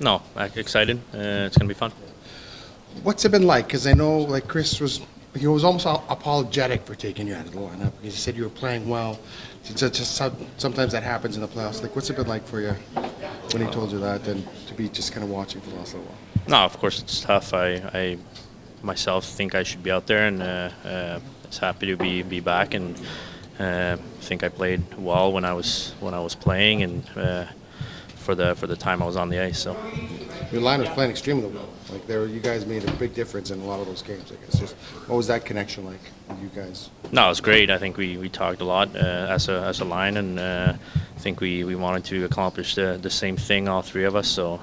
No, excited. It's going to be fun. What's it been like? Because I know, like, Chris he was almost apologetic for taking you out of the lineup. He said you were playing well. Just sometimes that happens in the playoffs. Like, what's it been like for you when he told you that, and to be just kind of watching for the last little while? No, of course it's tough. I myself think I should be out there, and it's happy to be back. And I think I played well when I was playing, and for the time I was on the ice. So your line was playing extremely well. Like, you guys made a big difference in a lot of those games. I guess. Just what was that connection like with you guys? No, it was great. I think we talked a lot as a line, and I think we wanted to accomplish the same thing, all three of us. So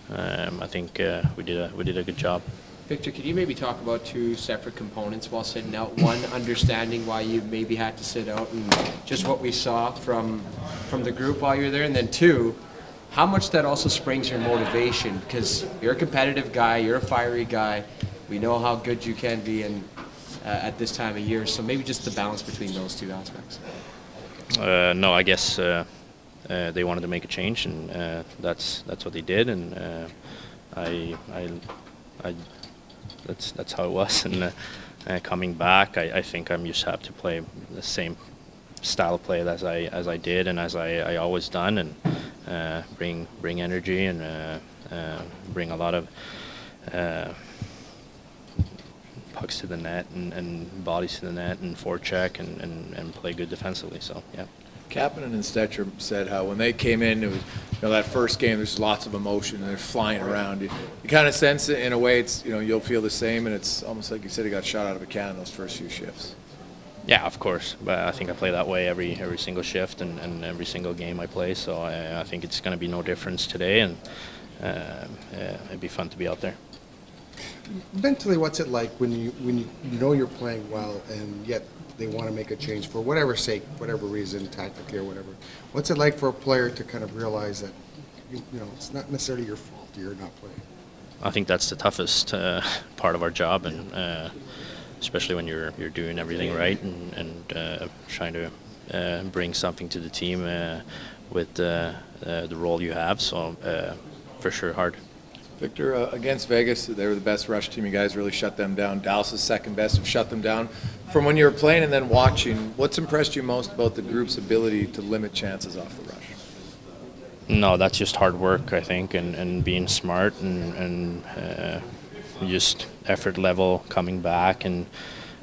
I think we did a good job. Victor, could you maybe talk about two separate components while sitting out? One, understanding why you maybe had to sit out, and just what we saw from the group while you were there, and then two, how much that also springs your motivation, because you're a competitive guy, you're a fiery guy. We know how good you can be at this time of year. So maybe just the balance between those two aspects. No, I guess they wanted to make a change, and that's what they did, and that's how it was. And coming back, I think I'm just have to play the same style of play as I did and as I always done, and bring energy and bring a lot of pucks to the net and bodies to the net and forecheck and play good defensively. So yeah. Kapanen and Stetcher said how when they came in, it was that first game. There's lots of emotion and they're flying around. You kind of sense it in a way. It's you'll feel the same, and it's almost like you said he got shot out of a cannon those first few shifts. Yeah, of course. But I think I play that way every single shift and every single game I play. So I think it's going to be no difference today, and it'd be fun to be out there. Mentally, what's it like when you know you're playing well and yet they want to make a change for whatever sake, whatever reason, tactically or whatever? What's it like for a player to kind of realize that it's not necessarily your fault you're not playing? I think that's the toughest part of our job, and especially when you're doing everything right and trying to bring something to the team with the role you have. So for sure, hard. Victor, against Vegas, they were the best rush team. You guys really shut them down. Dallas is second best, have shut them down. From when you were playing and then watching, what's impressed you most about the group's ability to limit chances off the rush? No, that's just hard work, I think, and being smart and just effort level coming back and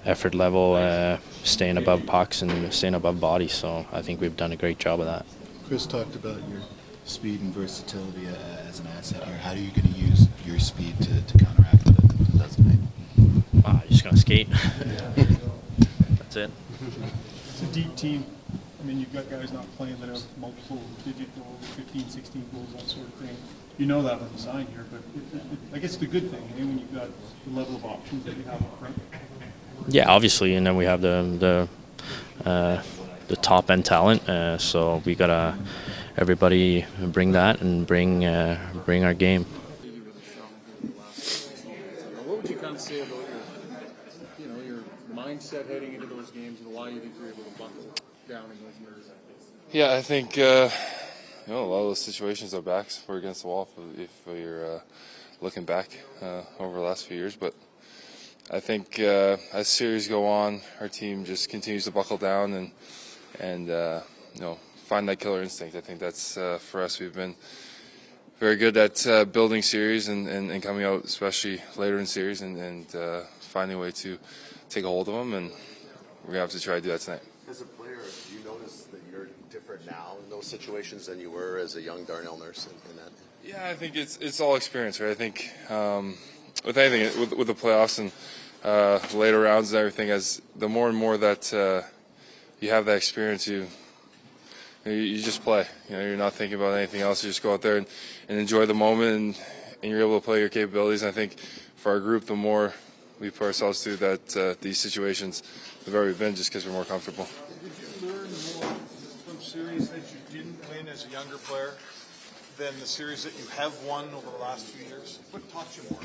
effort level staying above pucks and staying above bodies. So I think we've done a great job of that. Chris talked about your speed and versatility as an asset here. How are you going to use your speed to counteract the designate? You're just going to skate. That's it. It's a deep team. I mean, you've got guys not playing that have multiple digit goals, 15, 16 goals, that sort of thing. You know that with the sign here, but I guess it's a good thing, when you've got the level of options that you have up front. Yeah, obviously, and then we have the top end talent. So we gotta everybody bring that and bring our game. What would you kind of say about your mindset heading into those games and why you think you're able to buckle down in those nerves? Yeah, I think a lot of those situations are backs. We're against the wall if you're looking back over the last few years. But I think as series go on, our team just continues to buckle down and find that killer instinct. I think that's for us. We've been very good at building series and coming out, especially later in series, and finding a way to take a hold of them. And we're gonna have to try to do that tonight. As a player, do you notice that you're different now in those situations than you were as a young Darnell nurse in that? Yeah, I think it's all experience, right? I think with anything, with the playoffs and later rounds and everything, as the more and more that you have that experience, you just play. You're not thinking about anything else. You just go out there and enjoy the moment, and you're able to play your capabilities. And I think for our group, the more we put ourselves through these situations, the better we've been, just because we're more comfortable. Did you learn more from series that you didn't win as a younger player than the series that you have won over the last few years? What taught you more?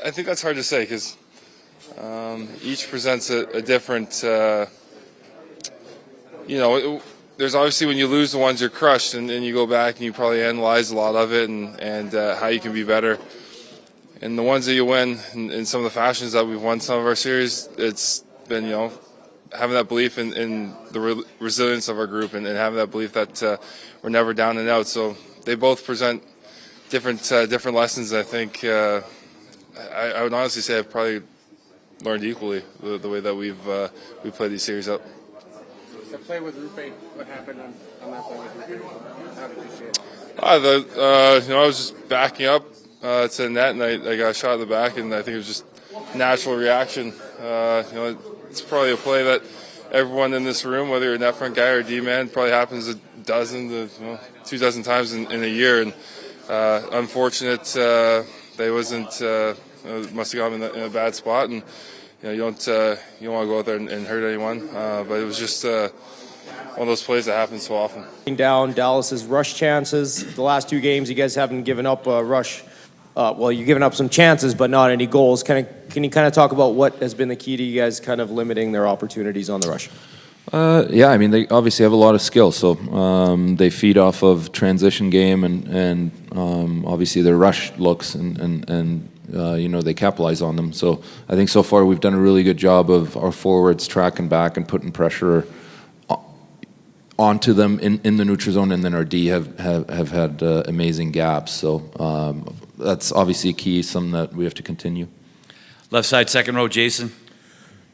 I think that's hard to say because each presents a different. There's there's obviously when you lose the ones you're crushed, and you go back and you probably analyze a lot of it and how you can be better. And the ones that you win in some of the fashions that we've won some of our series, it's been, having that belief in the resilience of our group and having that belief that we're never down and out. So they both present different lessons. I think I would honestly say I've probably learned equally the way that we've played these series up. The play with Rupe, what happened on that play with Rupe? How did you see it? I was just backing up to the net, and I got shot in the back, and I think it was just natural reaction. It's probably a play that everyone in this room, whether you're a net front guy or D-man, probably happens a dozen to 2 dozen times in a year. And unfortunate, they wasn't must have got him in a bad spot, and you don't want to go out there and hurt anyone. But it was just one of those plays that happens so often. Down Dallas's rush chances. The last 2 games, you guys haven't given up a rush. You've given up some chances, but not any goals. Can you kind of talk about what has been the key to you guys kind of limiting their opportunities on the rush? I mean, they obviously have a lot of skill, so they feed off of transition game and obviously their rush looks and they capitalize on them. So I think so far we've done a really good job of our forwards tracking back and putting pressure onto them in the neutral zone, and then our D have had amazing gaps. So that's obviously key, something that we have to continue. Left side, second row, Jason.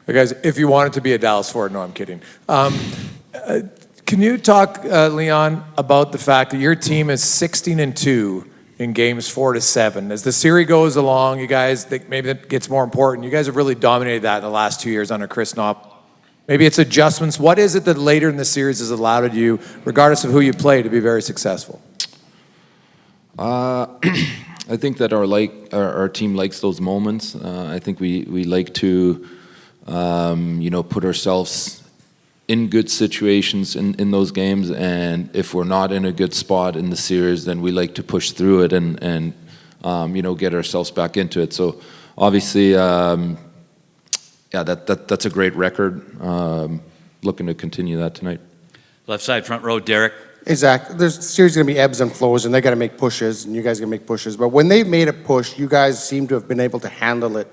Hey guys, if you wanted to be a Dallas forward, no, I'm kidding. Can you talk, Leon, about the fact that your team is 16-2 in games 4 to 7? As the series goes along, you guys think maybe that gets more important. You guys have really dominated that in the last 2 years under Chris Knopp. Maybe it's adjustments. What is it that later in the series has allowed you, regardless of who you play, to be very successful? I think that our team likes those moments. I think we like to put ourselves in good situations in those games, and if we're not in a good spot in the series, then we like to push through it and get ourselves back into it. So obviously, that's a great record. Looking to continue that tonight. Left side, front row, Derek. Exactly. There's series going to be ebbs and flows, and they got to make pushes, and you guys got to make pushes. But when they've made a push, you guys seem to have been able to handle it,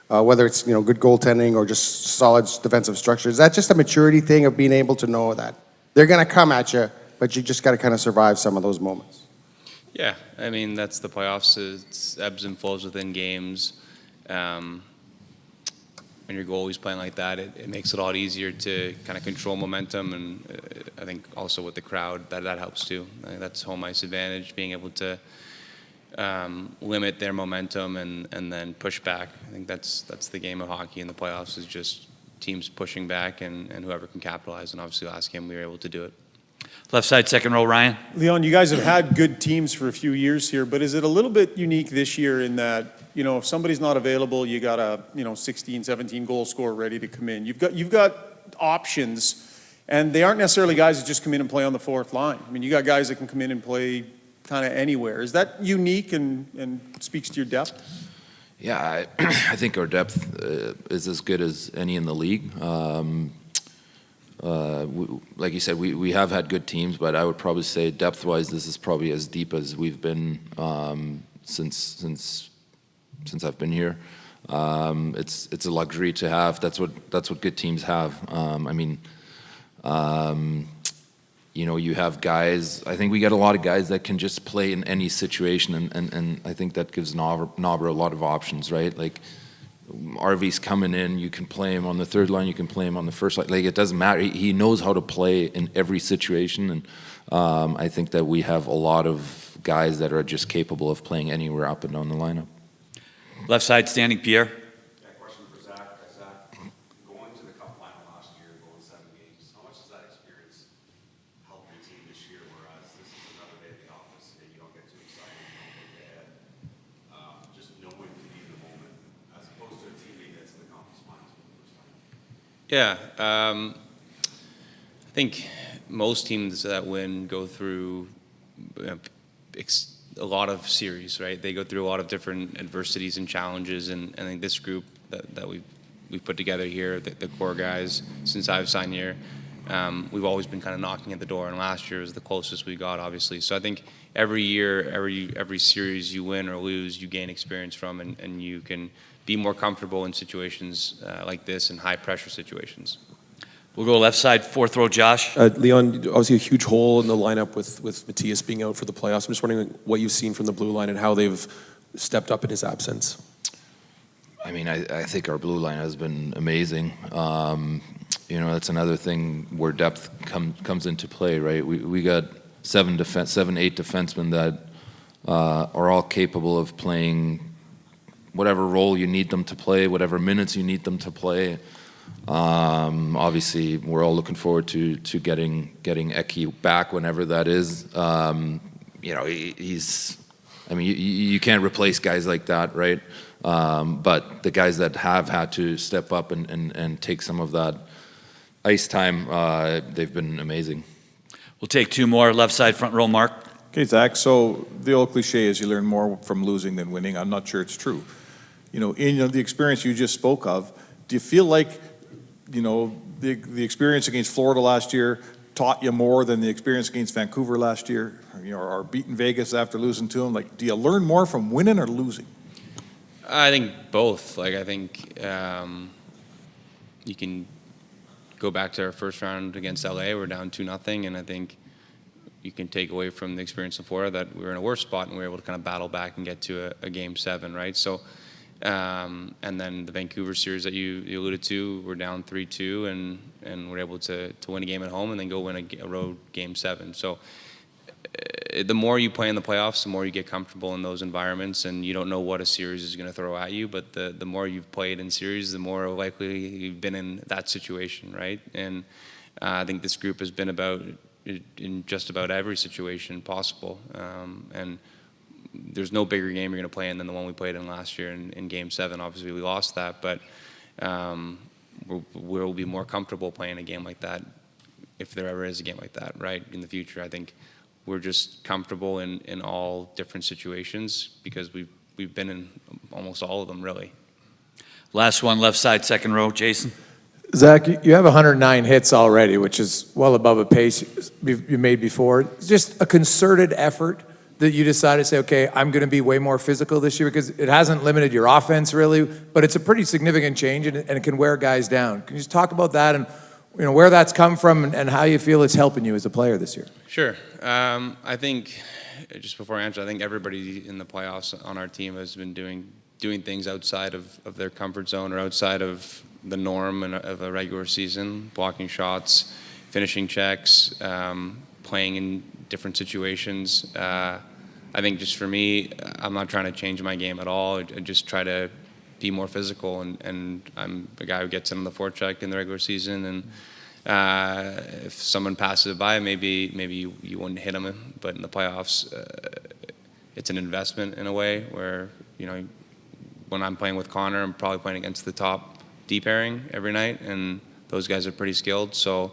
whether it's good goaltending or just solid defensive structure. Is that just a maturity thing of being able to know that they're going to come at you, but you just got to kind of survive some of those moments? Yeah, I mean that's the playoffs. It's ebbs and flows within games. When your goalie's playing like that, it makes it a lot easier to kind of control momentum, and I think also with the crowd that helps too. I think that's home ice advantage, being able to limit their momentum and then push back. I think that's the game of hockey in the playoffs, is just teams pushing back and whoever can capitalize. And obviously last game we were able to do it. Left side, second row, Ryan. Leon, you guys have had good teams for a few years here, but is it a little bit unique this year in that, if somebody's not available, you got a, 16, 17 goal scorer ready to come in. You've got options, and they aren't necessarily guys that just come in and play on the fourth line. I mean, you got guys that can come in and play kind of anywhere. Is that unique and speaks to your depth? Yeah, I think our depth is as good as any in the league. Like you said, we have had good teams, but I would probably say depth-wise, this is probably as deep as we've been since I've been here. It's a luxury to have. That's what good teams have. You have guys. I think we get a lot of guys that can just play in any situation, and I think that gives Nobber a lot of options, right? Like, Arvy's coming in, you can play him on the third line, you can play him on the first line. Like, it doesn't matter. He knows how to play in every situation, and I think that we have a lot of guys that are just capable of playing anywhere up and down the lineup. Left side, standing Pierre. Yeah, question for Zach. Zach, going to the cup final last year, going 7 games, how much does that experience help your team this year, whereas this is another day at the office and you don't get too excited, you don't look ahead, just knowing to be the moment, as opposed to a teammate that's in the conference finals for the first time? Yeah, I think most teams that win go through a lot of series, right? They go through a lot of different adversities and challenges, and I think this group that we've put together here, the core guys, since I've signed here, we've always been kind of knocking at the door, and last year was the closest we got, obviously. So I think every year, every series you win or lose, you gain experience from, and you can be more comfortable in situations like this, in high-pressure situations. We'll go left side, fourth row, Josh. Leon, obviously a huge hole in the lineup with Matthias being out for the playoffs. I'm just wondering what you've seen from the blue line and how they've stepped up in his absence. I mean, I think our blue line has been amazing. That's another thing where depth comes into play, right? We got 7, 8 defensemen that are all capable of playing whatever role you need them to play, whatever minutes you need them to play. Obviously, we're all looking forward to getting Eki back whenever that is. You can't replace guys like that, right? But the guys that have had to step up and take some of that ice time, they've been amazing. We'll take 2 more, left side, front row, Mark. Okay, Zach, so the old cliche is you learn more from losing than winning. I'm not sure it's true. In the experience you just spoke of, do you feel like, the experience against Florida last year taught you more than the experience against Vancouver last year, or beating Vegas after losing to them? Like, do you learn more from winning or losing? I think both. I think you can go back to our first round against LA. We're down 2-0, and I think you can take away from the experience of Florida that we were in a worse spot and we were able to kind of battle back and get to a game 7, right? So, and then the Vancouver series that you alluded to, we're down 3-2 and we're able to win a game at home and then go win a road game 7. So the more you play in the playoffs, the more you get comfortable in those environments, and you don't know what a series is going to throw at you, but the more you've played in series, the more likely you've been in that situation, right? And I think this group has been about in just about every situation possible, and there's no bigger game you're going to play in than the one we played in last year in Game 7. Obviously, we lost that, but we'll be more comfortable playing a game like that if there ever is a game like that, right, in the future. I think we're just comfortable in all different situations because we've been in almost all of them, really. Last one, left side, second row, Jason. Zach, you have 109 hits already, which is well above a pace you made before. It's just a concerted effort that you decided to say, okay, I'm going to be way more physical this year, because it hasn't limited your offense really, but it's a pretty significant change and it can wear guys down. Can you just talk about that and where that's come from and how you feel it's helping you as a player this year? Sure. I think, just before I answer, I think everybody in the playoffs on our team has been doing things outside of their comfort zone or outside of the norm of a regular season, blocking shots, finishing checks, playing in different situations. I think just for me, I'm not trying to change my game at all. I just try to be more physical, and I'm a guy who gets in on the forecheck in the regular season, and if someone passes it by, maybe you wouldn't hit them, but in the playoffs, it's an investment in a way where, when I'm playing with Connor, I'm probably playing against the top D pairing every night, and those guys are pretty skilled. So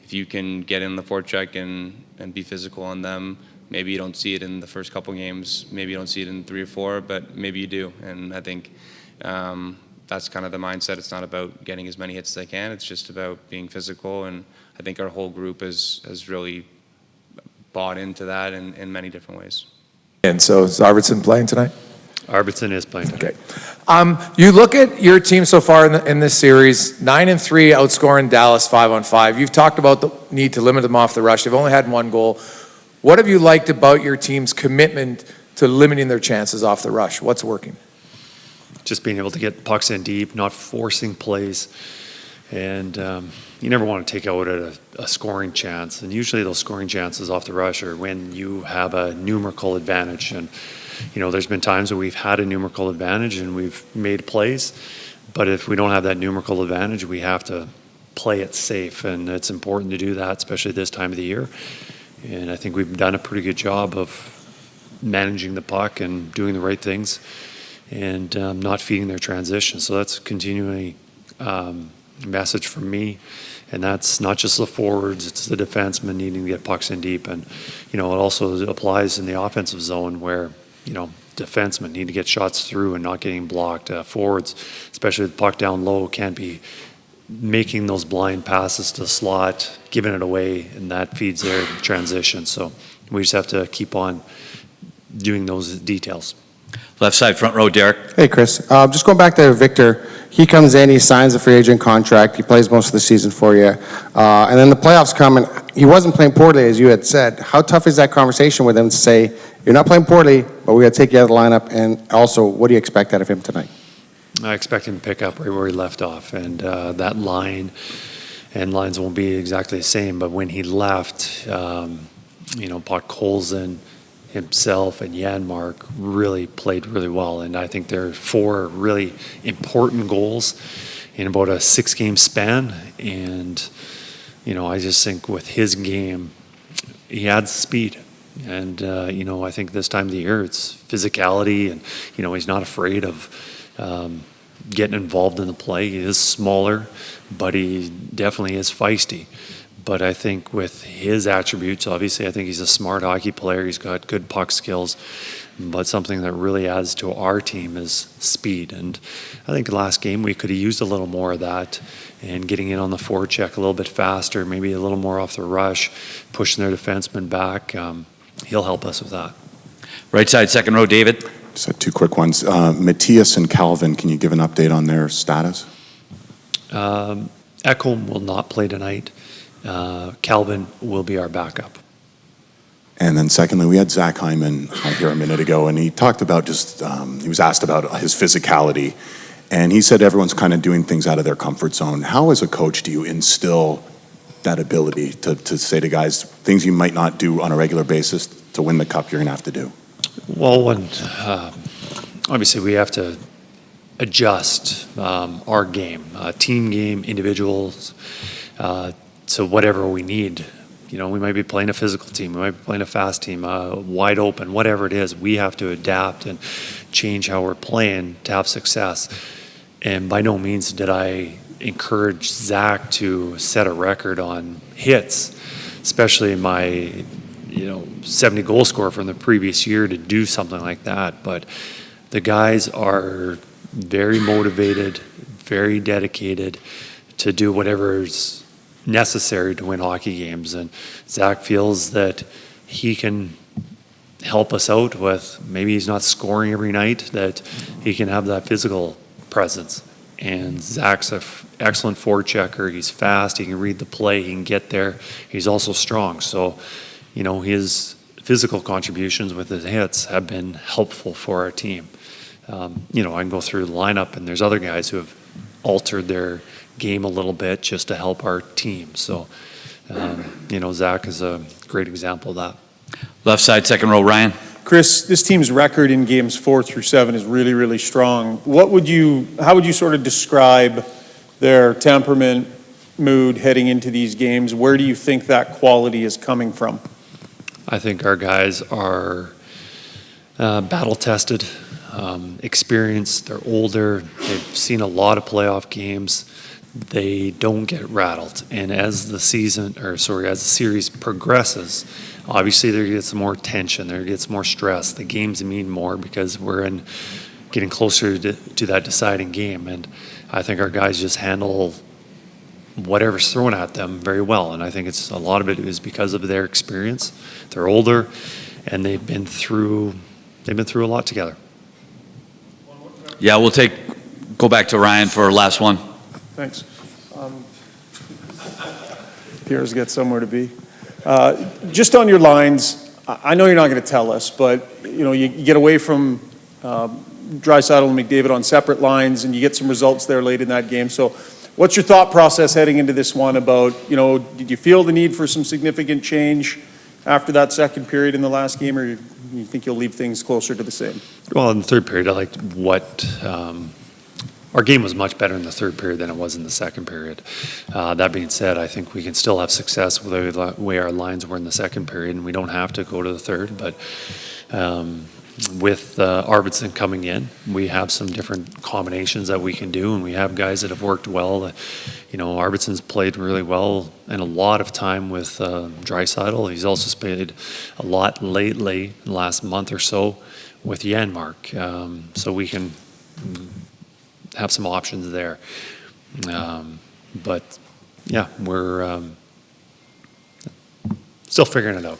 if you can get in the forecheck and be physical on them, maybe you don't see it in the first couple games, maybe you don't see it in 3 or 4, but maybe you do. And I think that's kind of the mindset. It's not about getting as many hits as I can. It's just about being physical, and I think our whole group has really bought into that in many different ways. And so is Arvidsson playing tonight? Arvidsson is playing. Okay. You look at your team so far in this series, 9-3, outscoring Dallas 5-on-5. You've talked about the need to limit them off the rush. They've only had 1 goal. What have you liked about your team's commitment to limiting their chances off the rush? What's working? Just being able to get pucks in deep, not forcing plays. And you never want to take out a scoring chance. And usually those scoring chances off the rush are when you have a numerical advantage. And there's been times where we've had a numerical advantage and we've made plays, but if we don't have that numerical advantage, we have to play it safe, and it's important to do that, especially this time of the year. And I think we've done a pretty good job of managing the puck and doing the right things and not feeding their transition. So that's continually a message from me, and that's not just the forwards, it's the defensemen needing to get pucks in deep. And it also applies in the offensive zone where defensemen need to get shots through and not getting blocked. Forwards, especially with the puck down low, can't be making those blind passes to the slot, giving it away, and that feeds their transition. So we just have to keep on doing those details. Left side, front row, Derek. Hey, Chris. Just going back to Victor, he comes in, he signs a free agent contract, he plays most of the season for you, and then the playoffs come, and he wasn't playing poorly, as you had said. How tough is that conversation with him to say, you're not playing poorly, but we got to take you out of the lineup, and also, what do you expect out of him tonight? I expect him to pick up right where he left off, and that line, and lines won't be exactly the same, but when he left, Podkolzin, himself, and Janmark really played really well, and I think there are 4 really important goals in about a 6-game span, and I just think with his game, he adds speed. And, I think this time of the year, it's physicality, and, he's not afraid of getting involved in the play. He is smaller, but he definitely is feisty. But I think with his attributes, obviously, I think he's a smart hockey player. He's got good puck skills. But something that really adds to our team is speed. And I think last game we could have used a little more of that and getting in on the forecheck a little bit faster, maybe a little more off the rush, pushing their defenseman back. He'll help us with that. Right side, second row, David. Just had 2 quick ones. Matthias and Calvin, can you give an update on their status? Ekholm will not play tonight. Calvin will be our backup. And then secondly, we had Zach Hyman here a minute ago, and he talked about he was asked about his physicality, and he said everyone's kind of doing things out of their comfort zone. How, as a coach, do you instill that ability to say to guys, things you might not do on a regular basis to win the cup, you're going to have to do? Well, obviously we have to adjust our game, team game, individuals, to whatever we need. We might be playing a physical team, we might be playing a fast team, wide open, whatever it is, we have to adapt and change how we're playing to have success. And by no means did I encourage Zach to set a record on hits, especially my 70 goal scorer from the previous year, to do something like that. But the guys are very motivated, very dedicated to do whatever's necessary to win hockey games, and Zach feels that he can help us out with, maybe he's not scoring every night, that he can have that physical presence. And Zach's an excellent forechecker. He's fast, he can read the play, he can get there. He's also strong. So, his physical contributions with his hits have been helpful for our team. I can go through the lineup, and there's other guys who have altered their game a little bit just to help our team. So, Zach is a great example of that. Left side, second row, Ryan. Chris, this team's record in games 4 through 7 is really, really strong. How would you sort of describe their temperament, mood heading into these games? Where do you think that quality is coming from? I think our guys are battle-tested, experienced, they're older, they've seen a lot of playoff games. They don't get rattled, and as the series progresses, obviously there gets more tension, there gets more stress. The games mean more because we're getting closer to that deciding game, and I think our guys just handle whatever's thrown at them very well. And I think a lot of it is because of their experience. They're older, and they've been through a lot together. Yeah, we'll go back to Ryan for our last one. Thanks. Pierre's got somewhere to be. Just on your lines, I know you're not going to tell us, but you get away from Draisaitl and McDavid on separate lines, and you get some results there late in that game. So, what's your thought process heading into this one about did you feel the need for some significant change after that second period in the last game, or you think you'll leave things closer to the same? Well, in the third period, I liked our game was much better in the third period than it was in the second period. That being said, I think we can still have success with the way our lines were in the second period, and we don't have to go to the third. But with Arvidsson coming in, we have some different combinations that we can do, and we have guys that have worked well. Arvidsson's played really well and a lot of time with Draisaitl. He's also played a lot lately, the last month or so, with Janmark. So we can have some options there. But yeah, we're still figuring it out.